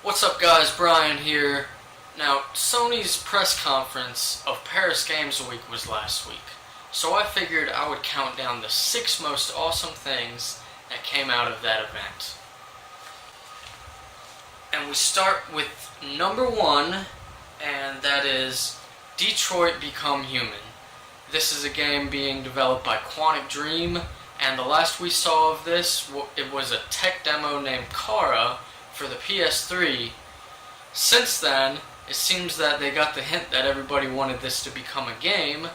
What's up guys, Brian here. Now, Sony's press conference of Paris Games Week was last week, so I figured I would count down the 6 most awesome things that came out of that event. And we start with number 1, and that is Detroit Become Human. This is a game being developed by Quantic Dream, and the last we saw of this, it was a tech demo named Kara for the PS3. Since then, it seems that they got the hint that everybody wanted this to become a game,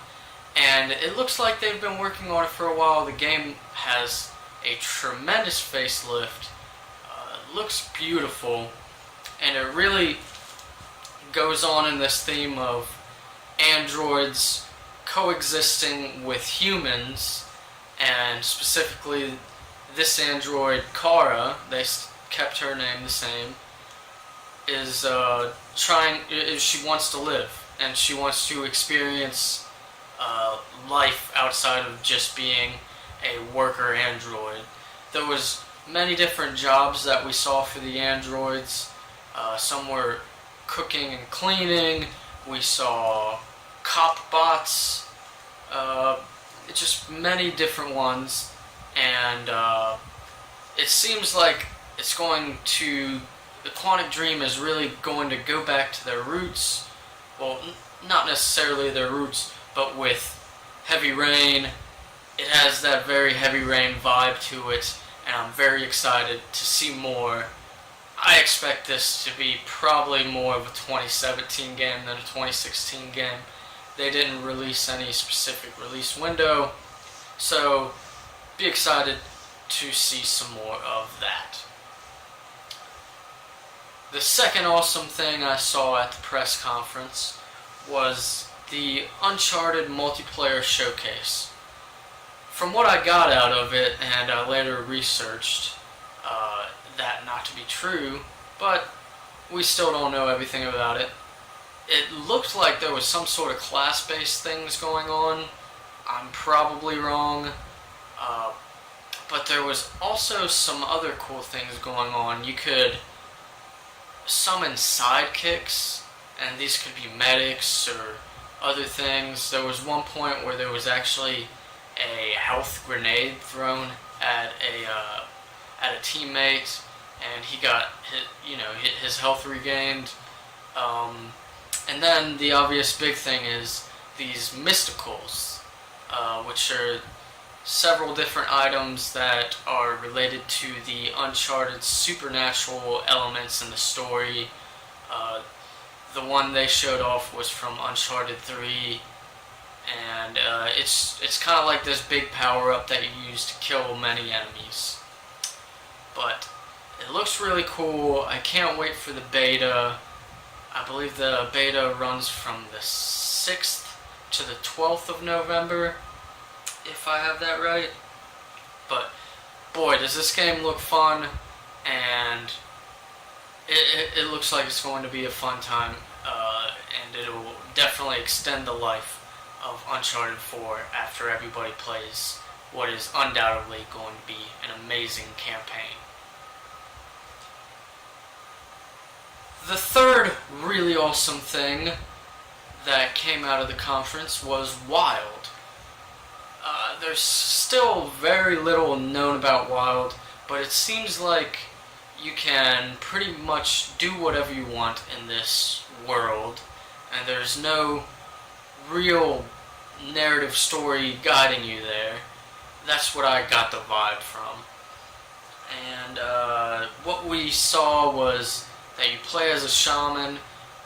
and it looks like they've been working on it for a while. The game has a tremendous facelift, looks beautiful, and it really goes on in this theme of androids coexisting with humans, and specifically this android, Kara, they kept her name the same, is she wants to live, and she wants to experience life outside of just being a worker android. There was many different jobs that we saw for the androids. Some were cooking and cleaning. We saw cop bots. Just many different ones, and it seems like the Quantic Dream is really going to go back to their roots. Well, not necessarily their roots, but with Heavy Rain. It has that very Heavy Rain vibe to it, and I'm very excited to see more. I expect this to be probably more of a 2017 game than a 2016 game. They didn't release any specific release window, so be excited to see some more of that. The second awesome thing I saw at the press conference was the Uncharted Multiplayer showcase. From what I got out of it, and I later researched that not to be true, but we still don't know everything about it. It looked like there was some sort of class-based things going on. I'm probably wrong. But there was also some other cool things going on. You could summon sidekicks, and these could be medics or other things. There was one point where there was actually a health grenade thrown at a teammate, and he got his health regained. And then the obvious big thing is these mysticals, which are several different items that are related to the Uncharted supernatural elements in the story. The one they showed off was from Uncharted 3, and it's kind of like this big power-up that you use to kill many enemies. But it looks really cool. I can't wait for the beta. I believe the beta runs from the 6th to the 12th of November, if I have that right. But boy, does this game look fun, and it looks like it's going to be a fun time, and it will definitely extend the life of Uncharted 4 after everybody plays what is undoubtedly going to be an amazing campaign. The third really awesome thing that came out of the conference was Wild. There's still very little known about Wild, but it seems like you can pretty much do whatever you want in this world, and there's no real narrative story guiding you there. That's what I got the vibe from. And what we saw was that you play as a shaman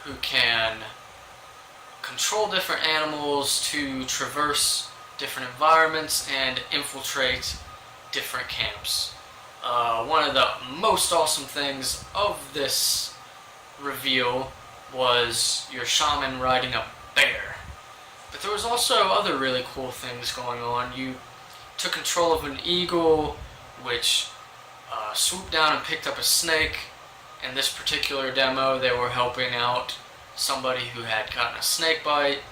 who can control different animals to traverse different environments and infiltrate different camps. One of the most awesome things of this reveal was your shaman riding a bear. But there was also other really cool things going on. You took control of an eagle, which swooped down and picked up a snake. In this particular demo, they were helping out somebody who had gotten a snake bite.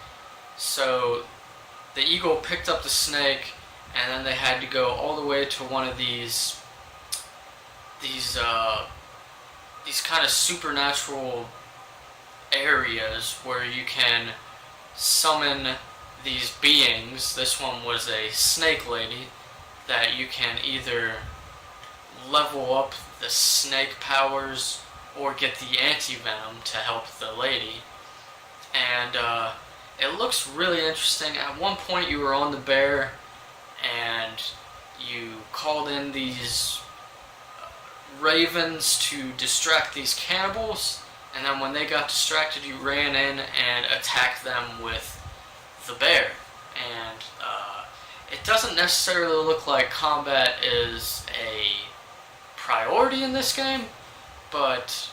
So the eagle picked up the snake, and then they had to go all the way to one of these these kind of supernatural areas where you can summon these beings. This one was a snake lady that you can either level up the snake powers or get the anti-venom to help the lady. And it looks really interesting. At one point you were on the bear and you called in these ravens to distract these cannibals, and then when they got distracted you ran in and attacked them with the bear. And it doesn't necessarily look like combat is a priority in this game, but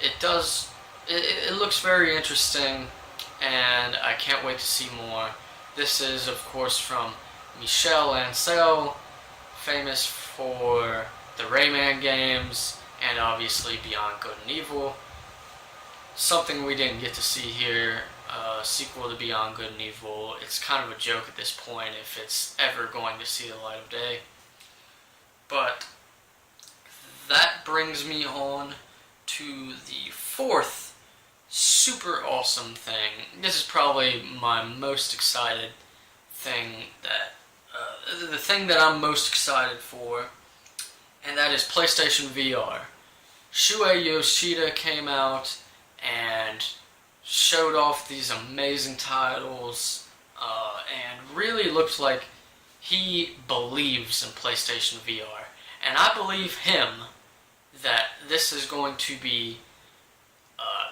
it looks very interesting, and I can't wait to see more. This is, of course, from Michel Ancel, famous for the Rayman games, and obviously Beyond Good and Evil. Something we didn't get to see here, sequel to Beyond Good and Evil. It's kind of a joke at this point if it's ever going to see the light of day. But that brings me on to the fourth super awesome thing. This is probably my most excited thing the thing that I'm most excited for, and that is PlayStation VR. Shuei Yoshida came out and showed off these amazing titles, and really looked like he believes in PlayStation VR. And I believe him that this is going to be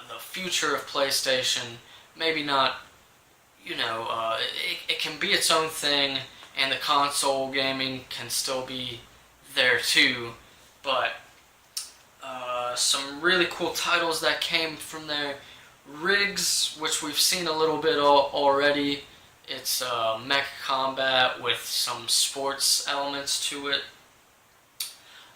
the future of PlayStation. Maybe not, it can be its own thing, and the console gaming can still be there too, but some really cool titles that came from there. Rigs, which we've seen a little bit already. It's mech combat with some sports elements to it.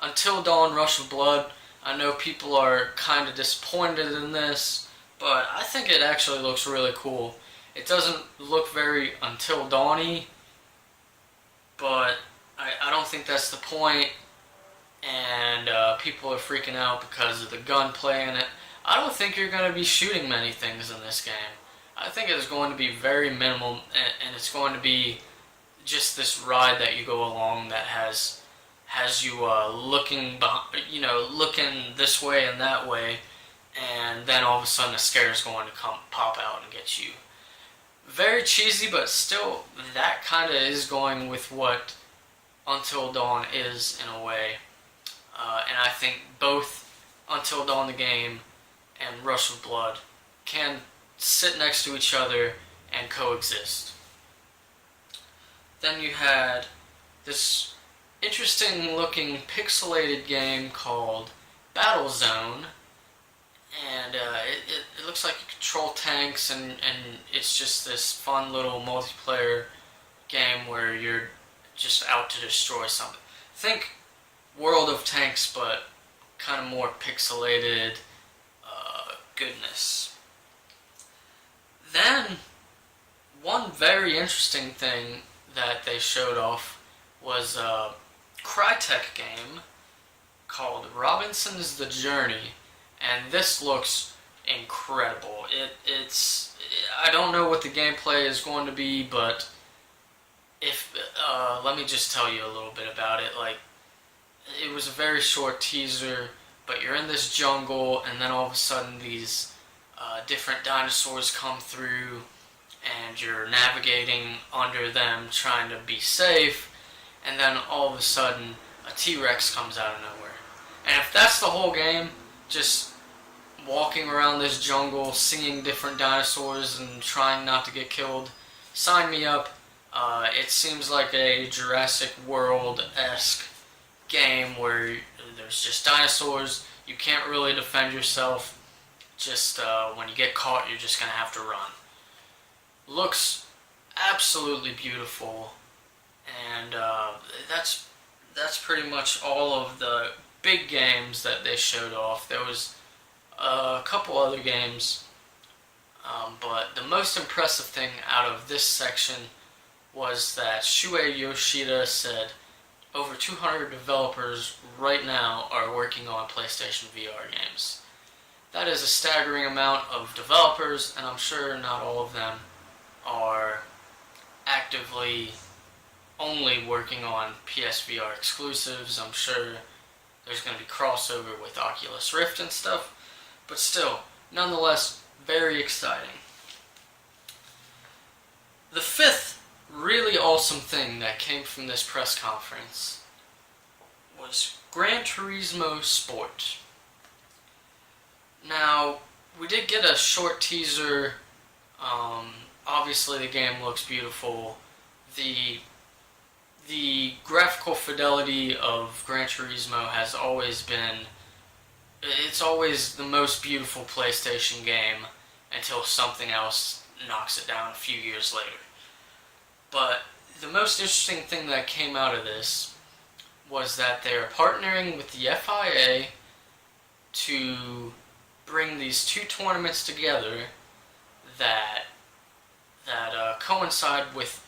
Until Dawn Rush of Blood. I know people are kind of disappointed in this, but I think it actually looks really cool. It doesn't look very Until Dawn-y, but I don't think that's the point, and people are freaking out because of the gunplay in it. I don't think you're going to be shooting many things in this game. I think it is going to be very minimal, and it's going to be just this ride that you go along that has you looking this way and that way, and then all of a sudden a scare is going to pop out and get you. Very cheesy, but still that kind of is going with what Until Dawn is in a way. And I think both Until Dawn the game and Rush of Blood can sit next to each other and coexist. Then you had this interesting looking pixelated game called Battlezone, and it looks like you control tanks, and it's just this fun little multiplayer game where you're just out to destroy something. Think World of Tanks, but kind of more pixelated goodness. Then, one very interesting thing that they showed off was a Crytek game called Robinson's The Journey, and this looks incredible. I don't know what the gameplay is going to be, but let me just tell you a little bit about it. Like, it was a very short teaser, but you're in this jungle, and then all of a sudden these different dinosaurs come through, and you're navigating under them trying to be safe, and then all of a sudden a T-Rex comes out of nowhere. And if that's the whole game, just walking around this jungle, seeing different dinosaurs and trying not to get killed, sign me up. It seems like a Jurassic World-esque game where there's just dinosaurs, you can't really defend yourself, just when you get caught you're just going to have to run. Looks absolutely beautiful, and that's pretty much all of the big games that they showed off. There was a couple other games, but the most impressive thing out of this section was that Shuei Yoshida said over 200 developers right now are working on PlayStation VR games. That is a staggering amount of developers, and I'm sure not all of them are actively only working on PSVR exclusives. I'm sure there's going to be crossover with Oculus Rift and stuff, but still, nonetheless, very exciting. The fifth really awesome thing that came from this press conference was Gran Turismo Sport. Now, we did get a short teaser. Obviously the game looks beautiful. The graphical fidelity of Gran Turismo has always been, it's always the most beautiful PlayStation game until something else knocks it down a few years later. But the most interesting thing that came out of this was that they are partnering with the FIA to bring these two tournaments together that coincide with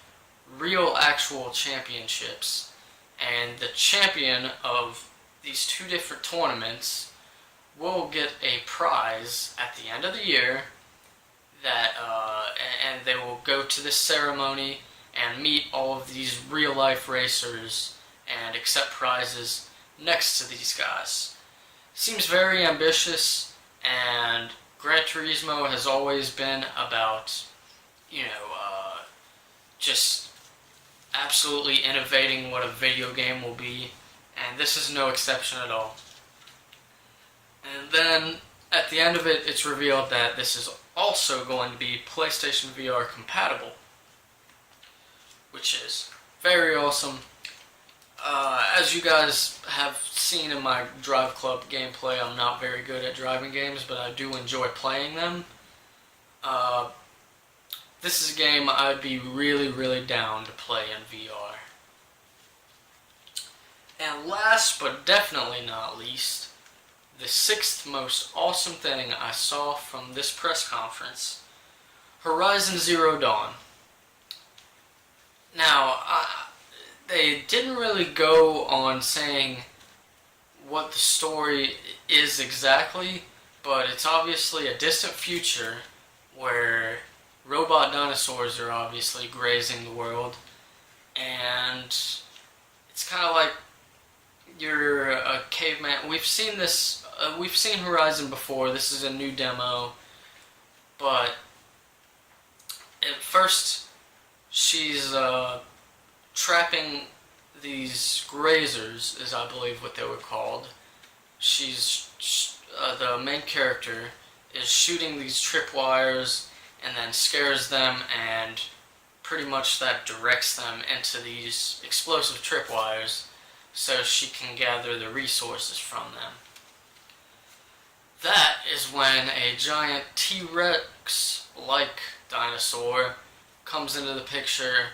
real actual championships, and the champion of these two different tournaments will get a prize at the end of the year that and they will go to this ceremony and meet all of these real life racers and accept prizes next to these guys. Seems very ambitious, and Gran Turismo has always been about, just absolutely innovating what a video game will be, and this is no exception at all. And then, at the end of it, it's revealed that this is also going to be PlayStation VR compatible, which is very awesome. As you guys have seen in my Drive Club gameplay, I'm not very good at driving games, but I do enjoy playing them. This is a game I'd be really, really down to play in VR. And last, but definitely not least, the sixth most awesome thing I saw from this press conference, Horizon Zero Dawn. Now, they didn't really go on saying what the story is exactly, but it's obviously a distant future where robot dinosaurs are obviously grazing the world, and it's kind of like you're a caveman. We've seen this, we've seen Horizon before. This is a new demo, but at first she's trapping these grazers, is I believe what they were called. The main character is shooting these tripwires and then scares them, and pretty much that directs them into these explosive tripwires so she can gather the resources from them. That is when a giant T-Rex-like dinosaur comes into the picture,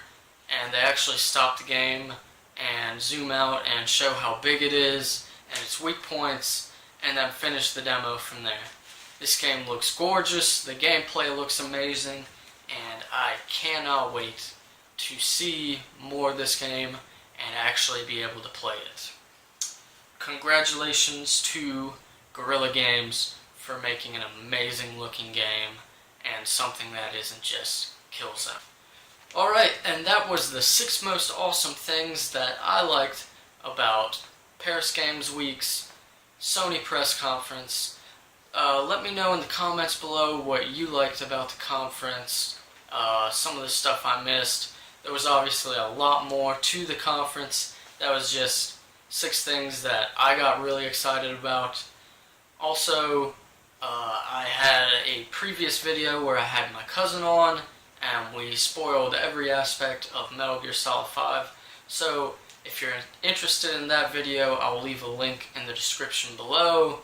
and they actually stop the game and zoom out and show how big it is and its weak points, and then finish the demo from there. This game looks gorgeous, the gameplay looks amazing, and I cannot wait to see more of this game and actually be able to play it. Congratulations to Guerrilla Games for making an amazing looking game and something that isn't just Killzone. Alright, and that was the 6 most awesome things that I liked about Paris Games Week's Sony press conference. Let me know in the comments below what you liked about the conference, some of the stuff I missed. There was obviously a lot more to the conference. That was just 6 things that I got really excited about. Also, I had a previous video where I had my cousin on, and we spoiled every aspect of Metal Gear Solid 5. So, if you're interested in that video, I'll leave a link in the description below.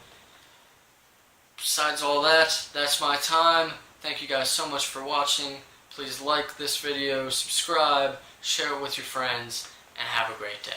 Besides all that, that's my time. Thank you guys so much for watching. Please like this video, subscribe, share it with your friends, and have a great day.